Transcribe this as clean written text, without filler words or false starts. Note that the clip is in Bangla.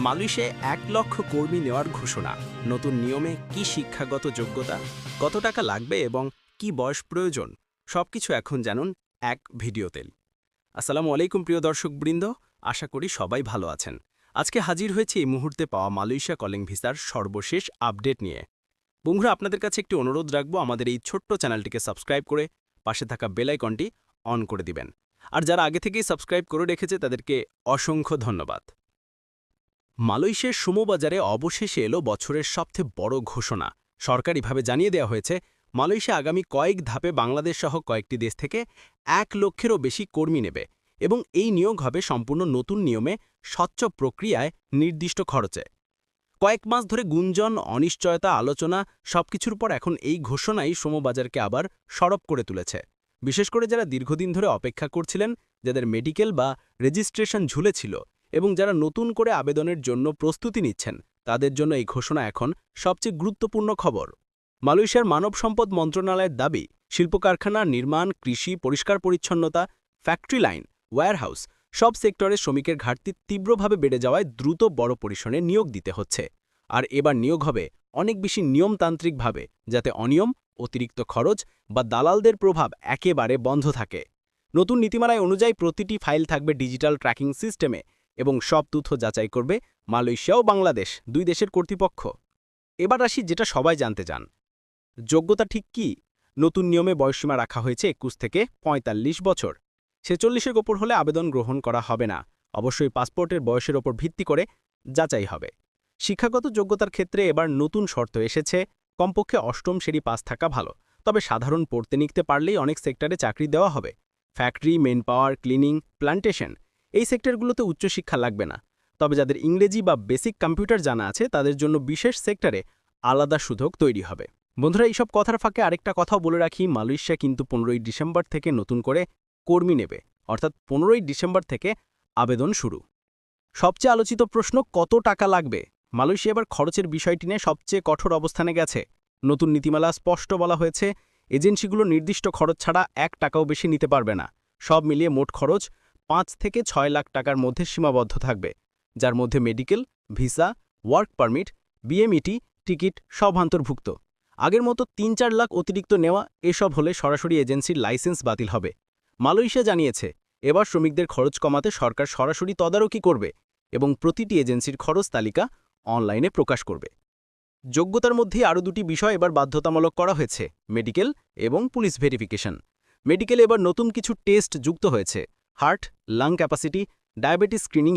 মালয়েশিয়ায় ১ লক্ষ কর্মী নেওয়ার ঘোষণা। নতুন নিয়মে কি শিক্ষাগত যোগ্যতা, কত টাকা লাগবে এবং কি বয়স প্রয়োজন, সবকিছু এখন জানুন এক ভিডিওতে। আসসালামু আলাইকুম প্রিয় দর্শকবৃন্দ, আশা করি সবাই ভালো আছেন। আজকে হাজির হয়েছে এই মুহূর্তে পাওয়া মালয়েশিয়া কলিং ভিসার সর্বশেষ আপডেট নিয়ে। বন্ধুরা, আপনাদের কাছে একটি অনুরোধ রাখবো, আমাদের এই ছোট্ট চ্যানেলটিকে সাবস্ক্রাইব করে পাশে থাকা বেল আইকনটি অন করে দিবেন। আর যারা আগে থেকেই সাবস্ক্রাইব করে রেখেছে তাদেরকে অসংখ্য ধন্যবাদ। মালয়েশিয়ার শ্রমবাজারে অবশেষে এলো বছরের সবচেয়ে বড় ঘোষণা। সরকারিভাবে জানিয়ে দেওয়া হয়েছে মালয়েশিয়া আগামী কয়েক ধাপে বাংলাদেশ সহ কয়েকটি দেশ থেকে ১ লক্ষেরও বেশি কর্মী নেবে এবং এই নিয়োগ হবে সম্পূর্ণ নতুন নিয়মে, স্বচ্ছ প্রক্রিয়ায়, নির্দিষ্ট খরচে। কয়েক মাস ধরে গুঞ্জন, অনিশ্চয়তা, আলোচনা সবকিছুর পর এখন এই ঘোষণাই শ্রমবাজারকে আবার সরব করে তুলেছে। বিশেষ করে যারা দীর্ঘদিন ধরে অপেক্ষা করছিলেন, যাদের মেডিকেল বা রেজিস্ট্রেশন ঝুলেছিল এবং যারা নতুন করে আবেদনের জন্য প্রস্তুতি নিচ্ছেন, তাদের জন্য এই ঘোষণা এখন সবচেয়ে গুরুত্বপূর্ণ খবর। মালয়েশিয়ার মানব সম্পদ মন্ত্রণালয়ের দাবি, শিল্প কারখানা, নির্মাণ, কৃষি, পরিষ্কার পরিচ্ছন্নতা, ফ্যাক্টরি লাইন, ওয়্যারহাউস সব সেক্টরে শ্রমিকের ঘাটতি তীব্রভাবে বেড়ে যাওয়ায় দ্রুত বড় পরিসরে নিয়োগ দিতে হচ্ছে। আর এবার নিয়োগ হবে অনেক বেশি নিয়মতান্ত্রিকভাবে, যাতে অনিয়ম, অতিরিক্ত খরচ বা দালালদের প্রভাব একেবারে বন্ধ থাকে। নতুন নীতিমালায় অনুযায়ী প্রতিটি ফাইল থাকবে ডিজিটাল ট্র্যাকিং সিস্টেমে এবং সব তথ্য যাচাই করবে মালয়েশিয়া ও বাংলাদেশ, দুই দেশের কর্তৃপক্ষ। এবার আসি যেটা সবাই জানতে চান, যোগ্যতা ঠিক কি? নতুন নিয়মে বয়সসীমা রাখা হয়েছে ২১ থেকে ৪৫ বছর। ৪৬-এর ওপর হলে আবেদন গ্রহণ করা হবে না, অবশ্যই পাসপোর্টের বয়সের ওপর ভিত্তি করে যাচাই হবে। শিক্ষাগত যোগ্যতার ক্ষেত্রে এবার নতুন শর্ত এসেছে, কমপক্ষে অষ্টম শ্রেণী পাস থাকা ভালো, তবে সাধারণ পড়তে লিখতে পারলেই অনেক সেক্টরে চাকরি দেওয়া হবে। ফ্যাক্টরি, মেন পাওয়ার, ক্লিনিং, প্ল্যান্টেশন এই সেক্টরগুলোতে উচ্চশিক্ষা লাগবে না, তবে যাদের ইংরেজি বা বেসিক কম্পিউটার জানা আছে তাদের জন্য বিশেষ সেক্টরে আলাদা সুযোগ তৈরি হবে। বন্ধুরা, এইসব কথার ফাঁকে আরেকটা কথাও বলে রাখি, মালয়েশিয়া কিন্তু ১৫ই ডিসেম্বর থেকে নতুন করে কর্মী নেবে, অর্থাৎ ১৫ই ডিসেম্বর থেকে আবেদন শুরু। সবচেয়ে আলোচিত প্রশ্ন, কত টাকা লাগবে? মালয়েশিয়া এবার খরচের বিষয়টি নিয়ে সবচেয়ে কঠোর অবস্থানে গেছে। নতুন নীতিমালা স্পষ্ট বলা হয়েছে, এজেন্সিগুলো নির্দিষ্ট খরচ ছাড়া ১ টাকাও বেশি নিতে পারবে না। সব মিলিয়ে মোট খরচ ৫ থেকে ৬ লাখ টাকার মধ্যে সীমাবদ্ধ থাকবে, যার মধ্যে medical, visa, work permit, BMET, ticket সব অন্তর্ভুক্ত। আগের মতো ৩-৪ লাখ অতিরিক্ত নেওয়া এসব হলে সরাসরি এজেন্সির লাইসেন্স বাতিল হবে। মালয়েশিয়া জানিয়েছে, এবার শ্রমিকদের খরচ কমাতে সরকার সরাসরি তদারকি করবে এবং প্রতিটি এজেন্সির খরচ তালিকা অনলাইনে প্রকাশ করবে। যোগ্যতার মধ্যে আরও ২টি বিষয় এবার বাধ্যতামূলক করা হয়েছে, মেডিকেল এবং পুলিশ ভেরিফিকেশন। মেডিকেল এবার নতুন কিছু টেস্ট যুক্ত হয়েছে, heart, lung capacity, diabetes screening